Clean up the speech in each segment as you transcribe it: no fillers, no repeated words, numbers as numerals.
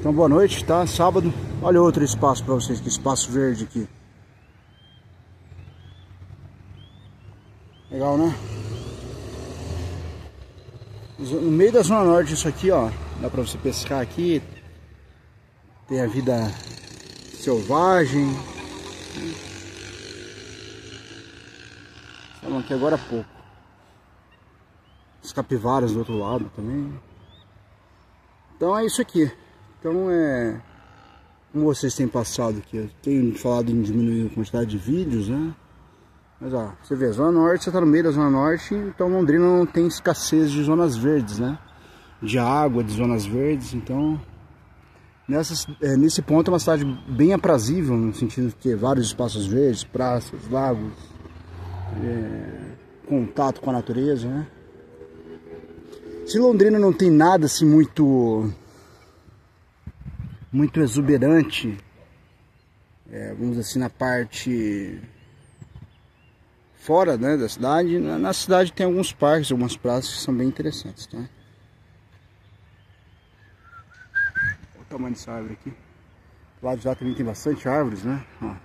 Então boa noite, tá? Sábado. Olha outro espaço para vocês, que espaço verde aqui. Legal, né? No meio da Zona Norte isso aqui, ó. Dá pra você pescar aqui. Tem a vida selvagem. Estamos aqui agora há pouco. As capivaras do outro lado também. Então é isso aqui. Então como vocês têm passado aqui, eu tenho falado em diminuir a quantidade de vídeos, né? Mas ó, você vê, Zona Norte, você tá no meio da Zona Norte, então Londrina não tem escassez de zonas verdes, né? De água, de zonas verdes, então nesse ponto é uma cidade bem aprazível, no sentido de ter vários espaços verdes, praças, lagos, contato com a natureza, né? Se Londrina não tem nada assim muito exuberante, vamos dizer assim, na parte fora, né, da cidade, na cidade tem alguns parques, algumas praças que são bem interessantes, tá? Olha o tamanho dessa árvore aqui. Do lado de lá também tem bastante árvores, né? Ó.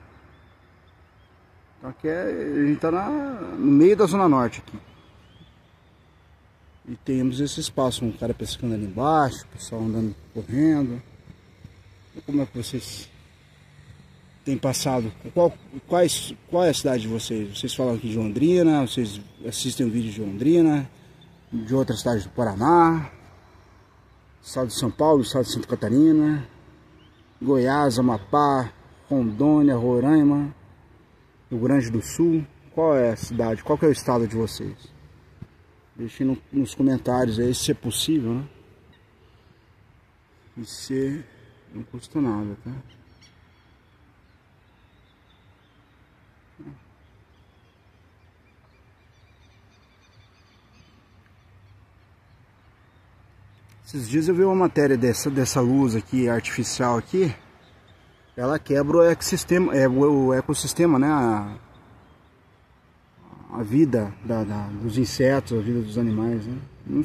Então aqui a gente tá no meio da Zona Norte aqui. E temos esse espaço, um cara pescando ali embaixo, o pessoal andando, correndo. Como é que vocês têm passado? Qual é a cidade de vocês? Vocês falam aqui de Londrina, vocês assistem um vídeo de Londrina, de outra cidade do Paraná, estado de São Paulo, estado de Santa Catarina, Goiás, Amapá, Rondônia, Roraima, Rio Grande do Sul. Qual é a cidade? Qual que é o estado de vocês? Deixem nos comentários aí, se é possível, né? E se não custa nada, tá? Esses dias eu vi uma matéria dessa luz aqui, artificial aqui. Ela quebra o ecossistema, né? A vida dos insetos, a vida dos animais, né?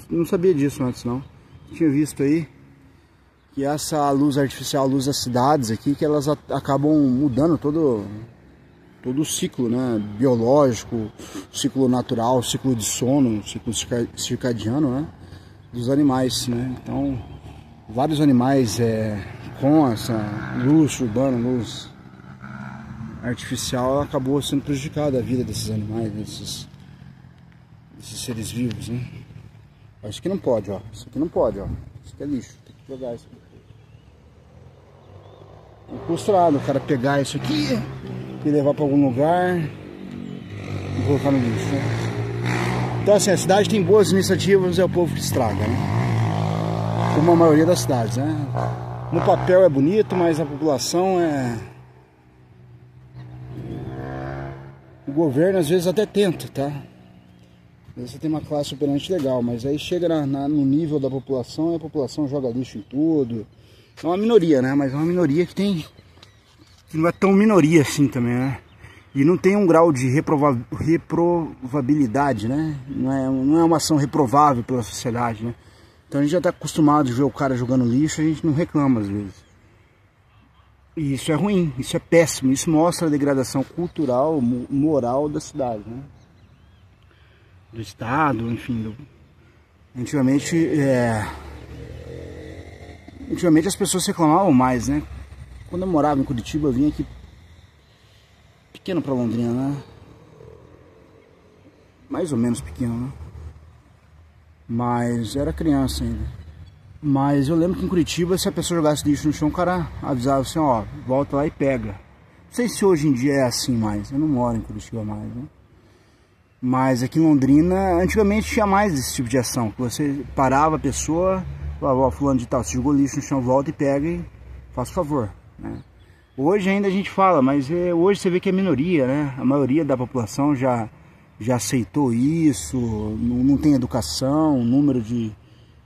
Não sabia disso antes, não. Tinha visto aí que essa luz artificial, a luz das cidades aqui, que elas acabam mudando todo o ciclo, né? Biológico, ciclo natural, ciclo de sono, ciclo circadiano, né? Dos animais, né? Então, vários animais com essa luz urbana, luz artificial, acabou sendo prejudicada a vida desses animais, desses seres vivos, né? Acho que não pode, ó. Isso aqui não pode, ó. Isso aqui é lixo, tem que jogar isso aqui. Não custa nada o cara pegar isso aqui e levar para algum lugar e colocar no lixo, né? Então assim, a cidade tem boas iniciativas, é o povo que estraga, né? Como a maioria das cidades, né? No papel é bonito, mas a população o governo às vezes até tenta, tá? Às vezes você tem uma classe operante legal, mas aí chega no nível da população e a população joga lixo em tudo. É uma minoria, né? Mas é uma minoria que não é tão minoria assim também, né? E não tem um grau de reprovabilidade, né? Não é uma ação reprovável pela sociedade, né? Então a gente já está acostumado a ver o cara jogando lixo, a gente não reclama às vezes. E isso é ruim, isso é péssimo, isso mostra a degradação cultural, moral da cidade, né? Do estado, enfim. Antigamente as pessoas reclamavam mais, né? Quando eu morava em Curitiba, eu vinha aqui pequeno para Londrina, né? Mais ou menos pequeno, né? Mas era criança ainda. Mas eu lembro que em Curitiba, se a pessoa jogasse lixo no chão, o cara avisava assim, ó, volta lá e pega. Não sei se hoje em dia é assim mais, eu não moro em Curitiba mais, né? Mas aqui em Londrina, antigamente tinha mais esse tipo de ação, que você parava a pessoa, falava, ó, fulano de tal, se jogou lixo no chão, volta e pega e faz favor, né? Hoje ainda a gente fala, mas hoje você vê que é minoria, né? A maioria da população já aceitou isso, não tem educação, o número de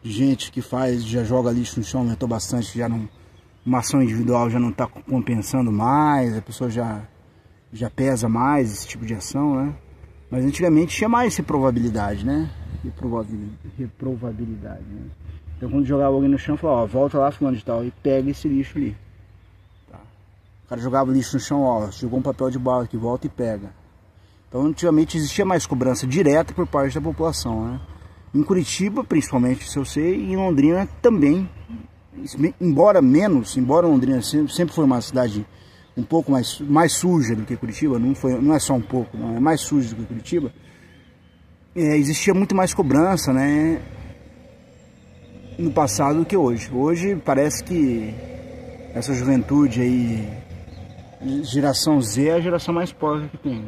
gente que já joga lixo no chão aumentou bastante, uma ação individual já não está compensando mais, a pessoa já pesa mais esse tipo de ação, né? Mas antigamente tinha mais reprovabilidade, né? Reprovabilidade, né? Então quando jogava alguém no chão, falava, ó, volta lá fulano de tal e pega esse lixo ali. Tá. O cara jogava lixo no chão, ó, jogou um papel de bala aqui, volta e pega. Então antigamente existia mais cobrança direta por parte da população, né? Em Curitiba, principalmente, se eu sei, e em Londrina também, embora Londrina sempre foi uma cidade um pouco mais suja do que Curitiba, não é só um pouco, não, é mais suja do que Curitiba, existia muito mais cobrança, né, no passado do que hoje. Hoje parece que essa juventude aí, geração Z, é a geração mais pobre que tem.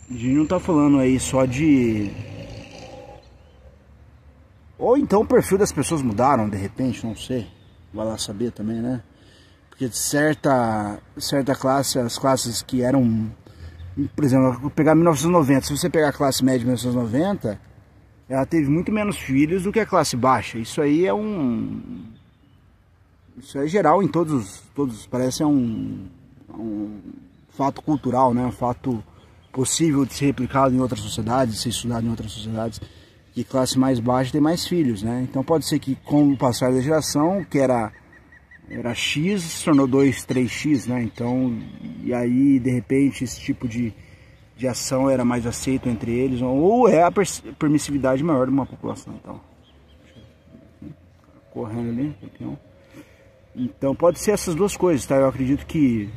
A gente não tá falando aí só de... Ou então o perfil das pessoas mudaram de repente, não sei. Vai lá saber também, né? Porque certa classe, as classes que eram... Por exemplo, pegar 1990, se você pegar a classe média de 1990, ela teve muito menos filhos do que a classe baixa. Isso aí é Isso é geral em todos parece um fato cultural, né? Um fato possível de ser replicado em outras sociedades, de ser estudado em outras sociedades, que classe mais baixa tem mais filhos, né? Então pode ser que com o passar da geração, que era X, se tornou 2, 3X, né? Então, e aí de repente esse tipo de ação era mais aceito entre eles, ou é a permissividade maior de uma população. Então, correndo ali, campeão. Então pode ser essas duas coisas, tá? Eu acredito que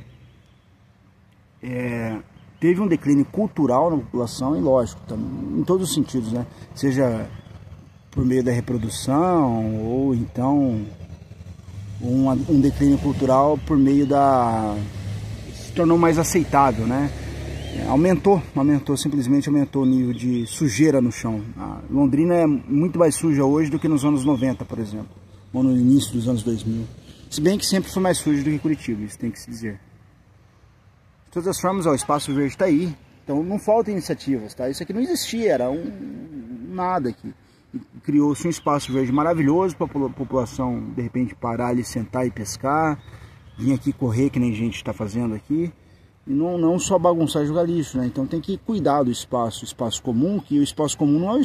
teve um declínio cultural na população e lógico, em todos os sentidos, né? Seja por meio da reprodução ou então um declínio cultural por meio se tornou mais aceitável, né? Simplesmente aumentou o nível de sujeira no chão. A Londrina é muito mais suja hoje do que nos anos 90, por exemplo, ou no início dos anos 2000. Se bem que sempre foi mais sujo do que Curitiba, isso tem que se dizer. De todas as formas, ó, o Espaço Verde está aí, então não faltam iniciativas, tá? Isso aqui não existia, era nada aqui. Criou-se um espaço verde maravilhoso para a população, de repente, parar ali, sentar e pescar, vir aqui correr, que nem a gente está fazendo aqui, e não só bagunçar e jogar lixo, né? Então tem que cuidar do espaço comum, que o espaço comum não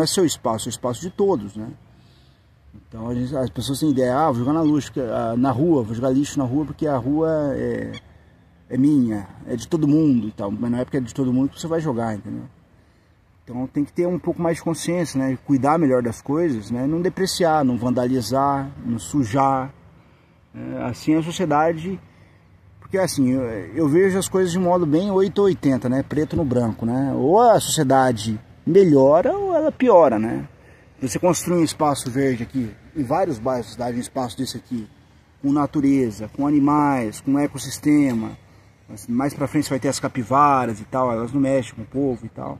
é seu espaço, é o espaço de todos, né? Então as pessoas têm ideia, vou jogar na rua, vou jogar lixo na rua porque a rua é minha, é de todo mundo e tal, mas não é porque é de todo mundo que você vai jogar, entendeu? Então tem que ter um pouco mais de consciência, né? Cuidar melhor das coisas, né? Não depreciar, não vandalizar, não sujar. Assim a sociedade... Porque assim, eu vejo as coisas de modo bem 8 ou 80, né? Preto no branco, né? Ou a sociedade melhora ou ela piora, né? Você construir um espaço verde aqui, em vários bairros da cidade, um espaço desse aqui, com natureza, com animais, com ecossistema. Mais pra frente você vai ter as capivaras e tal, elas não mexem com o povo e tal.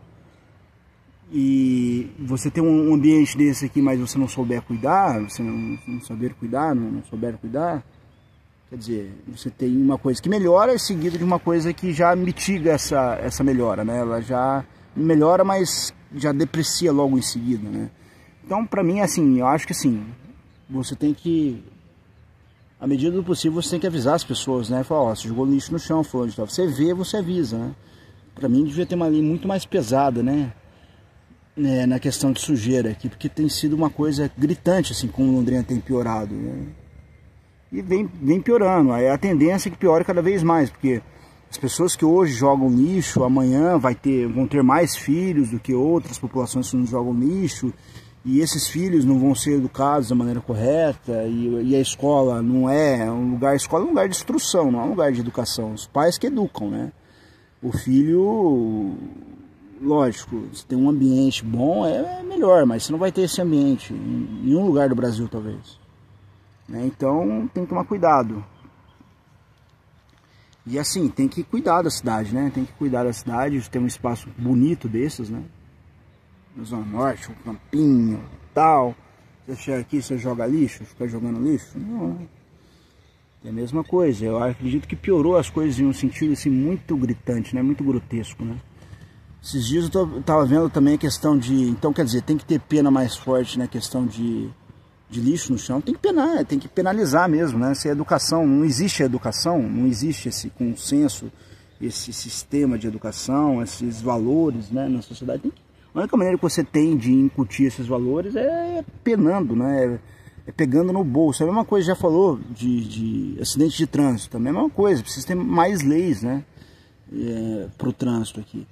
E você tem um ambiente desse aqui, mas você não souber cuidar, você não saber cuidar, não souber cuidar, quer dizer, você tem uma coisa que melhora seguido de uma coisa que já mitiga essa melhora, né? Ela já melhora, mas já deprecia logo em seguida, né? Então, pra mim, assim, eu acho que assim, você tem que, à medida do possível, você tem que avisar as pessoas, né? Falar, ó, você jogou lixo no chão, falou de tal. Você vê, você avisa, né? Pra mim, devia ter uma lei muito mais pesada, né? Na questão de sujeira aqui, porque tem sido uma coisa gritante, assim, como Londrina tem piorado, né? E vem piorando, a tendência é que piore cada vez mais, porque as pessoas que hoje jogam lixo, amanhã vão ter mais filhos do que outras populações que não jogam lixo, e esses filhos não vão ser educados da maneira correta, e a escola não é um lugar, a escola é um lugar de instrução, não é um lugar de educação, os pais que educam, né? O filho... Lógico, se tem um ambiente bom é melhor, mas você não vai ter esse ambiente em nenhum lugar do Brasil, talvez. Né? Então tem que tomar cuidado. E assim, tem que cuidar da cidade, né? Tem que cuidar da cidade, ter um espaço bonito desses, né? Na Zona Norte, um campinho, tal. Você chega aqui, você joga lixo, fica jogando lixo? Não. É a mesma coisa. Eu acredito que piorou as coisas em um sentido assim, muito gritante, né? Muito grotesco, né? Esses dias eu tava vendo também a questão de... Então, quer dizer, tem que ter pena mais forte na questão de lixo no chão. Tem que penar, tem que penalizar mesmo, né? Se é educação, não existe educação, não existe esse consenso, esse sistema de educação, esses valores, né, na sociedade. A única maneira que você tem de incutir esses valores é penando, né? É pegando no bolso. É a mesma coisa, já falou de acidente de trânsito, também é a mesma coisa, precisa ter mais leis, né? Para o trânsito aqui.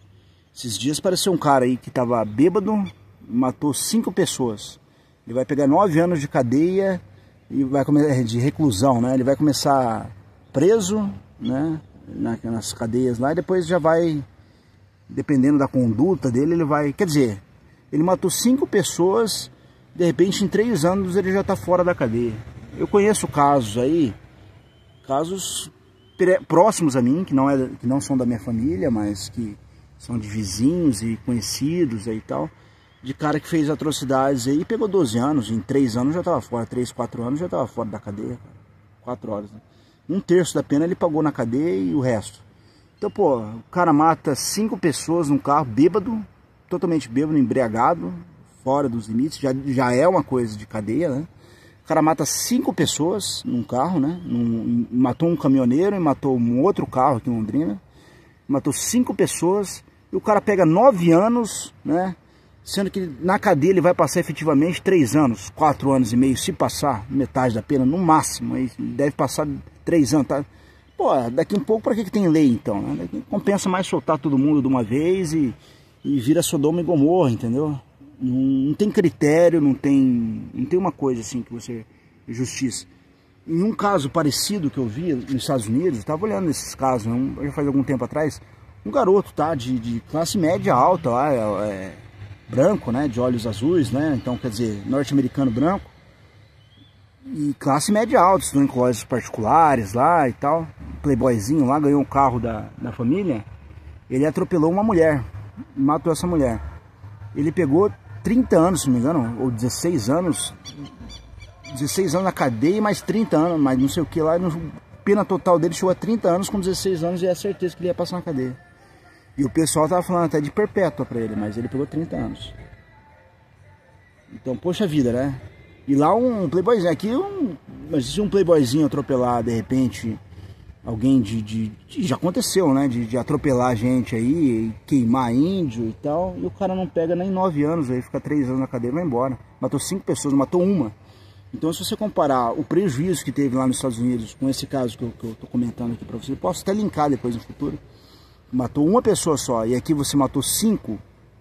Esses dias apareceu um cara aí que estava bêbado, matou 5 pessoas. Ele vai pegar 9 anos de cadeia e vai começar de reclusão, né? Ele vai começar preso, né? Nas cadeias lá, e depois já vai, dependendo da conduta dele, ele vai, quer dizer, ele matou 5 pessoas, de repente em 3 anos ele já está fora da cadeia. Eu conheço casos aí, casos próximos a mim, que não são da minha família, mas que são de vizinhos e conhecidos aí e tal, de cara que fez atrocidades aí e pegou 12 anos, em 3 anos já estava fora, 3, 4 anos já estava fora da cadeia, cara. 4 horas, né? 1/3 da pena ele pagou na cadeia e o resto. Então, pô, o cara mata 5 pessoas num carro, bêbado, totalmente bêbado, embriagado, fora dos limites, já é uma coisa de cadeia, né? O cara mata 5 pessoas num carro, né? Matou um caminhoneiro e matou um outro carro aqui em Londrina. Matou 5 pessoas e o cara pega 9 anos, né? Sendo que na cadeia ele vai passar efetivamente 3 anos, 4 anos e meio, se passar metade da pena, no máximo. Aí deve passar 3 anos, tá? Pô, daqui um pouco, para que tem lei então? Né? Daqui compensa mais soltar todo mundo de uma vez e vira Sodoma e Gomorra, entendeu? Não tem critério, não tem uma coisa assim que você... justiça. Em um caso parecido que eu vi nos Estados Unidos, eu estava olhando esses casos, já faz algum tempo atrás, um garoto, tá, de classe média alta lá, branco, né, de olhos azuis, né, então quer dizer, norte-americano branco, e classe média alta, estudou em colégios particulares lá e tal, playboyzinho lá, ganhou um carro da família, ele atropelou uma mulher, matou essa mulher. Ele pegou 30 anos, se não me engano, ou 16 anos na cadeia e mais 30 anos, mas não sei o que lá, pena total dele chegou a 30 anos, com 16 anos e é certeza que ele ia passar na cadeia. E o pessoal tava falando até de perpétua pra ele, mas ele pegou 30 anos. Então, poxa vida, né? E lá um playboyzinho, aqui mas se um playboyzinho atropelar, de repente, alguém já aconteceu, né? De atropelar a gente aí, queimar índio e tal, e o cara não pega nem 9 anos, aí fica 3 anos na cadeia e vai embora. Matou 5 pessoas, matou uma. Então, se você comparar o prejuízo que teve lá nos Estados Unidos com esse caso que eu tô comentando aqui pra você, posso até linkar depois no futuro. Matou uma pessoa só, e aqui você matou 5,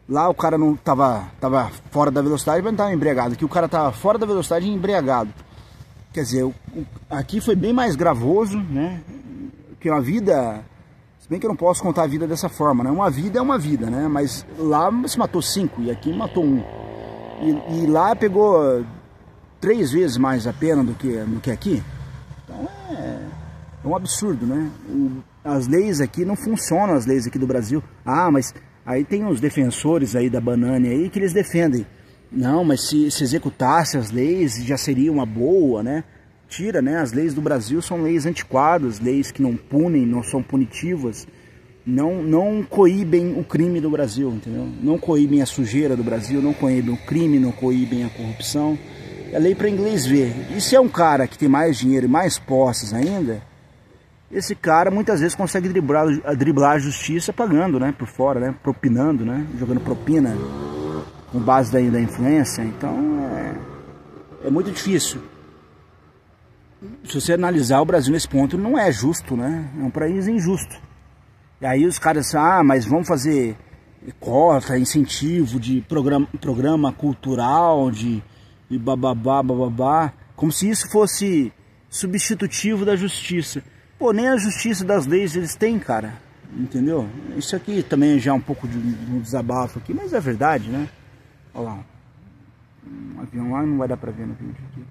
lá o cara não tava fora da velocidade, mas não tava embriagado. Aqui o cara tava fora da velocidade e embriagado. Quer dizer, aqui foi bem mais gravoso, né? Que uma vida, se bem que eu não posso contar a vida dessa forma, né? Uma vida é uma vida, né? Mas lá se matou 5 e aqui matou 1. E lá pegou 3 vezes mais a pena do que aqui. Então é um absurdo, né? As leis aqui não funcionam, as leis aqui do Brasil. Ah, mas aí tem os defensores aí da banana aí que eles defendem. Não, mas se executasse as leis já seria uma boa, né? Tira, né? As leis do Brasil são leis antiquadas, leis que não punem, não são punitivas, não coíbem o crime do Brasil, entendeu? Não coíbem a sujeira do Brasil, não coíbem o crime, não coíbem a corrupção. É lei para inglês ver. E se é um cara que tem mais dinheiro e mais posses ainda, esse cara muitas vezes consegue driblar a justiça pagando, né? Por fora, né? Propinando, né? Jogando propina com base da influência. Então é muito difícil. Se você analisar o Brasil nesse ponto, não é justo, né? É um país injusto. E aí os caras, mas vamos fazer cota, incentivo de programa cultural, de bababá, como se isso fosse substitutivo da justiça. Pô, nem a justiça das leis eles têm, cara, entendeu? Isso aqui também já é um pouco de um desabafo aqui, mas é verdade, né? Olha lá, um avião lá não vai dar pra ver no vídeo aqui.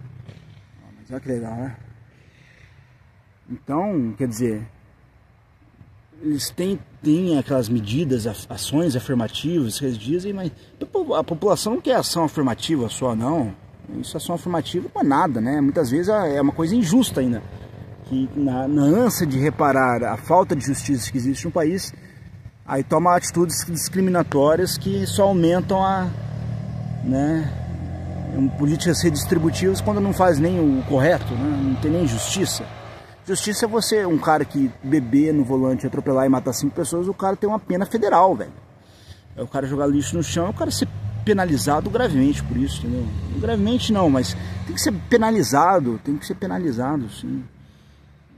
Mas olha que legal, né? Então, quer dizer, eles têm aquelas medidas, ações afirmativas que eles dizem, mas a população não quer ação afirmativa só, não. Isso, ação afirmativa não é nada, né? Muitas vezes é uma coisa injusta ainda. Que na ânsia de reparar a falta de justiça que existe no país, aí toma atitudes discriminatórias que só aumentam políticas redistributivas quando não faz nem o correto, né? Não tem nem justiça. Justiça é você, um cara que beber no volante, atropelar e matar 5 pessoas, o cara tem uma pena federal, velho. É o cara jogar lixo no chão, é o cara ser penalizado gravemente por isso, entendeu? Gravemente não, mas tem que ser penalizado, sim.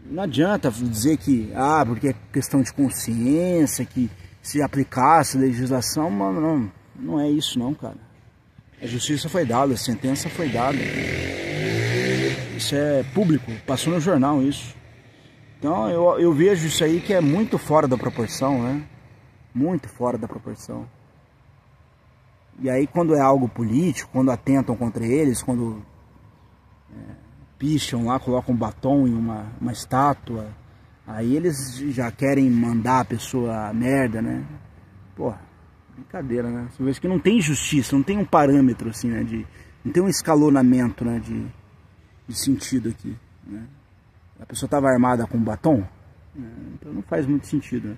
Não adianta dizer que, porque é questão de consciência, que se aplicasse a legislação, mano, não é isso não, cara. A justiça foi dada, a sentença foi dada. Isso é público, passou no jornal isso. Então eu vejo isso aí que é muito fora da proporção, né? Muito fora da proporção. E aí quando é algo político, quando atentam contra eles, quando picham lá, colocam um batom em uma estátua, aí eles já querem mandar a pessoa a merda, né? Pô, brincadeira, né? Você vê que não tem justiça, não tem um parâmetro assim, né? Não tem um escalonamento, né? De sentido aqui, né? A pessoa estava armada com batom, né? Então não faz muito sentido, né?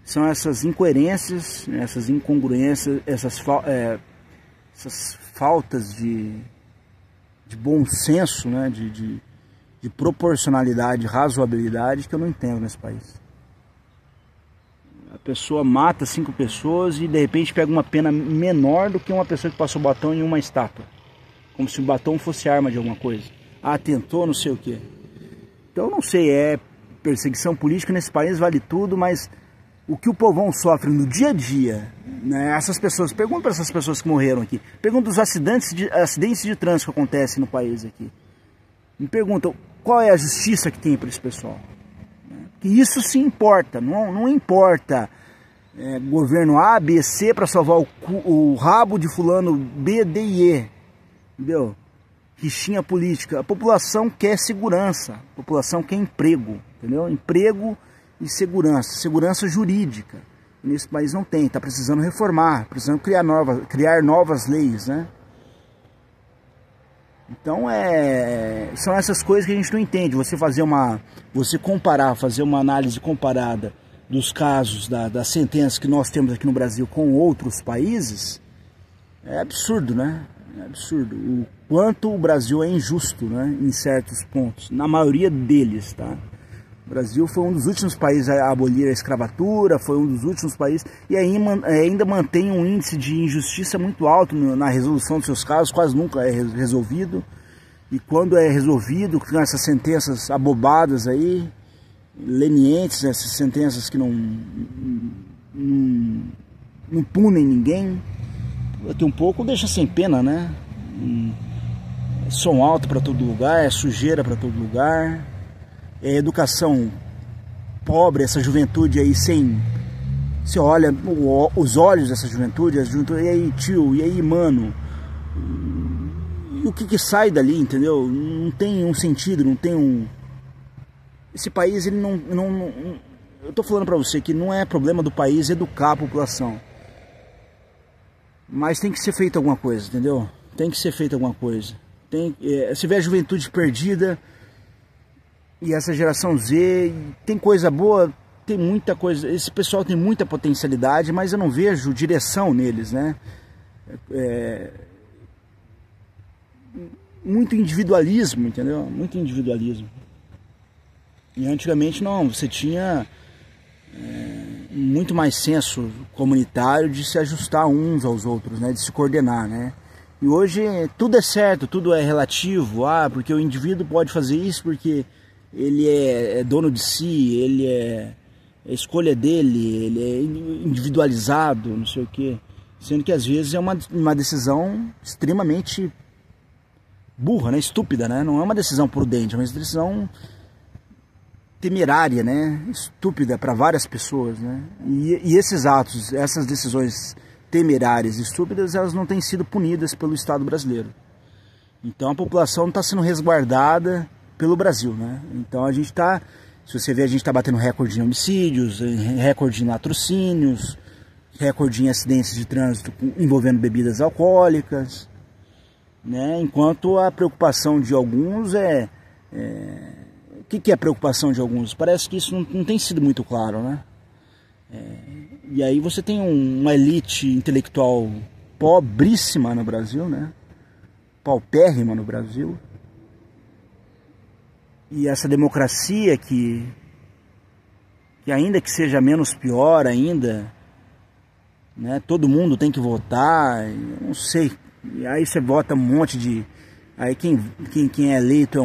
São essas incoerências, essas incongruências, essas faltas de bom senso, né? de proporcionalidade, razoabilidade que eu não entendo nesse país. A pessoa mata 5 pessoas e de repente pega uma pena menor do que uma pessoa que passou batom em uma estátua. Como se o batom fosse arma de alguma coisa. Tentou, não sei o que. Então não sei, perseguição política nesse país vale tudo, mas o que o povão sofre no dia a dia, né? Essas pessoas, pergunta para essas pessoas que morreram aqui, pergunta dos acidentes de trânsito que acontecem no país aqui. Me perguntam qual é a justiça que tem para esse pessoal. Que isso sim importa, não importa governo A, B, C para salvar o rabo de fulano B, D e E, entendeu? Rixinha política. A população quer segurança, a população quer emprego, entendeu? Emprego e segurança jurídica. Nesse país não tem, está precisando reformar, precisando criar novas leis, né? Então são essas coisas que a gente não entende. Você fazer fazer uma análise comparada dos casos das sentenças que nós temos aqui no Brasil com outros países, é absurdo, né? É absurdo. O quanto o Brasil é injusto, né? Em certos pontos, na maioria deles, tá? O Brasil foi um dos últimos países a abolir a escravatura, foi um dos últimos países e ainda mantém um índice de injustiça muito alto na resolução dos seus casos, quase nunca é resolvido. E quando é resolvido, com essas sentenças abobadas aí, lenientes, essas sentenças que não punem ninguém, daqui um pouco deixa sem pena, né? Som alto para todo lugar, sujeira para todo lugar. Educação pobre, essa juventude aí você olha os olhos dessa juventude, e aí tio, e aí mano, e o que sai dali, entendeu? Não tem um sentido, não tem um... Esse país, ele não eu tô falando pra você que não é problema do país educar a população, mas tem que ser feita alguma coisa, entendeu? Tem que ser feita alguma coisa. Você vê a juventude perdida. E essa geração Z tem coisa boa, tem muita coisa. Esse pessoal tem muita potencialidade, mas eu não vejo direção neles, né? Muito individualismo, entendeu? Muito individualismo. E antigamente não, você tinha muito mais senso comunitário de se ajustar uns aos outros, né? De se coordenar, né? E hoje tudo é certo, tudo é relativo. Porque o indivíduo pode fazer isso porque ele é dono de si, ele é escolha dele, ele é individualizado, não sei o quê. Sendo que às vezes é uma decisão extremamente burra, né? Estúpida, né? Não é uma decisão prudente, é uma decisão temerária, né? Estúpida para várias pessoas, né? E esses atos, essas decisões temerárias e estúpidas, elas não têm sido punidas pelo Estado brasileiro. Então a população está sendo resguardada pelo Brasil, né? Então a gente está, se você ver, a gente está batendo recorde em homicídios, recorde em latrocínios, recorde em acidentes de trânsito envolvendo bebidas alcoólicas, né? Enquanto a preocupação de alguns o que é a preocupação de alguns? Parece que isso não tem sido muito claro, né? E aí você tem uma elite intelectual pobríssima no Brasil, né? Paupérrima no Brasil. E essa democracia que ainda que seja menos pior ainda, né? Todo mundo tem que votar, eu não sei. E aí você vota um monte de... Aí quem é eleito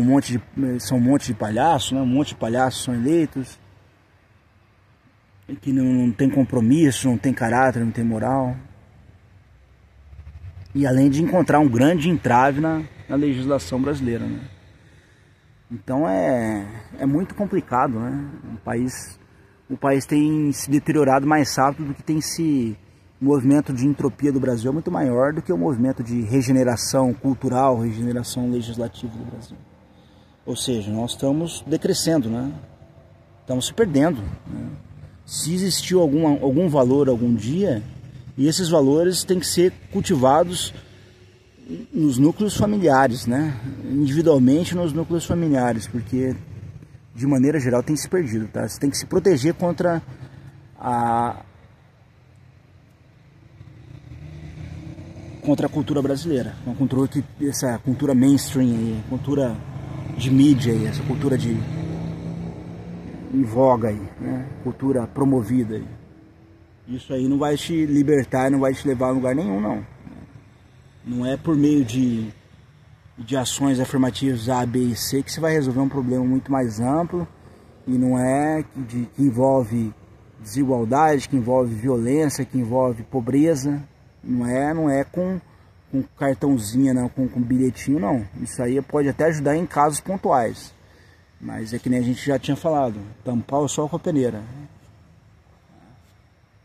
são um monte de palhaços, né? Um monte de palhaços são eleitos. Que não tem compromisso, não tem caráter, não tem moral. E além de encontrar um grande entrave na legislação brasileira, né? Então é muito complicado, né? O país tem se deteriorado mais rápido do que tem se... O movimento de entropia do Brasil é muito maior do que o movimento de regeneração cultural, regeneração legislativa do Brasil. Ou seja, nós estamos decrescendo, né? Estamos se perdendo, né? Se existiu algum valor algum dia, e esses valores têm que ser cultivados nos núcleos familiares, né? Individualmente nos núcleos familiares, porque de maneira geral tem se perdido, tá? Você tem que se proteger contra a cultura brasileira, essa cultura mainstream aí, cultura de mídia aí, essa cultura em voga aí, né? Cultura promovida aí. Isso aí não vai te libertar e não vai te levar a lugar nenhum, não. Não é por meio de ações afirmativas A, B e C que você vai resolver um problema muito mais amplo, e não é que envolve desigualdade, que envolve violência, que envolve pobreza. Não é com cartãozinho, não, com bilhetinho, não. Isso aí pode até ajudar em casos pontuais. Mas é que nem a gente já tinha falado, tampar o sol com a peneira.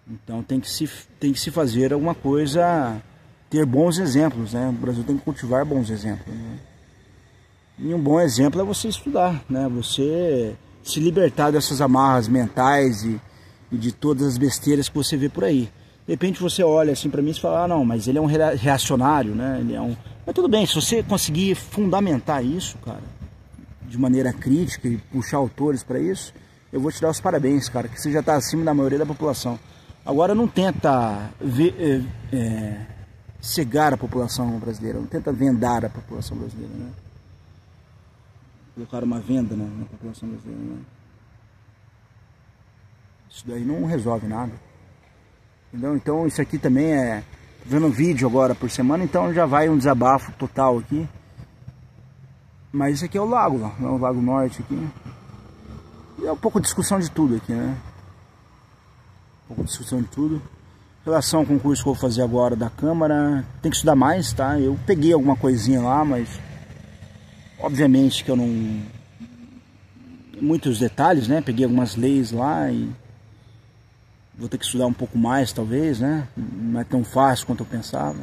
Então tem que se fazer alguma coisa, ter bons exemplos, né? O Brasil tem que cultivar bons exemplos, né? E um bom exemplo é você estudar, né? Você se libertar dessas amarras mentais e de todas as besteiras que você vê por aí. De repente você olha assim pra mim e fala, ah, não, mas ele é um reacionário, né? Mas tudo bem, se você conseguir fundamentar isso, cara, de maneira crítica e puxar autores para isso, eu vou te dar os parabéns, cara, que você já está acima da maioria da população. Agora não tenta cegar a população brasileira, não tenta vendar a população brasileira, né? Colocar uma venda na população brasileira, né? Isso daí não resolve nada. Entendeu? Então isso aqui também vendo um vídeo agora por semana, então já vai um desabafo total aqui. Mas isso aqui é o lago, ó, é o Lago Norte aqui. E é um pouco de discussão de tudo aqui, né? Um pouco de discussão de tudo. Em relação ao concurso que eu vou fazer agora da Câmara, tem que estudar mais, tá? Eu peguei alguma coisinha lá, mas obviamente que eu não... Muitos detalhes, né? Peguei algumas leis lá e vou ter que estudar um pouco mais, talvez, né? Não é tão fácil quanto eu pensava.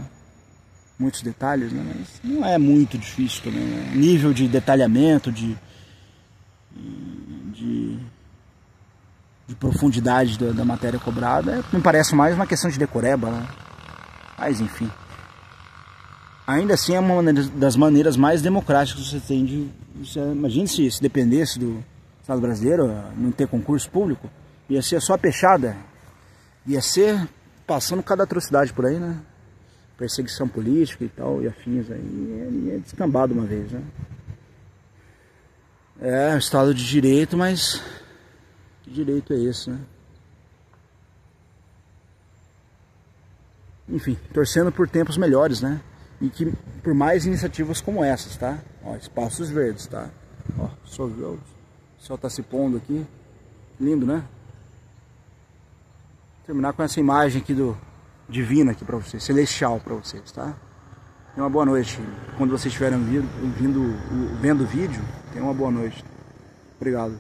Muitos detalhes, né? Mas não é muito difícil também, né? Nível de detalhamento, de profundidade da matéria cobrada, me parece mais uma questão de decoreba, né? Mas enfim. Ainda assim é uma das maneiras mais democráticas que você tem de... Imagine se dependesse do Estado brasileiro, não ter concurso público, ia ser só peixada. Ia ser passando cada atrocidade por aí, né? Perseguição política e tal, e afins aí, ia descambar de uma vez, né? É, Estado de Direito, mas que direito é esse, né? Enfim, torcendo por tempos melhores, né? E que por mais iniciativas como essas, tá? Ó, espaços verdes, tá? Ó, o sol tá se pondo aqui. Lindo, né? Terminar com essa imagem aqui divina aqui para vocês, celestial para vocês, tá? Tenha uma boa noite. Quando vocês estiverem vendo o vídeo, tenha uma boa noite. Obrigado.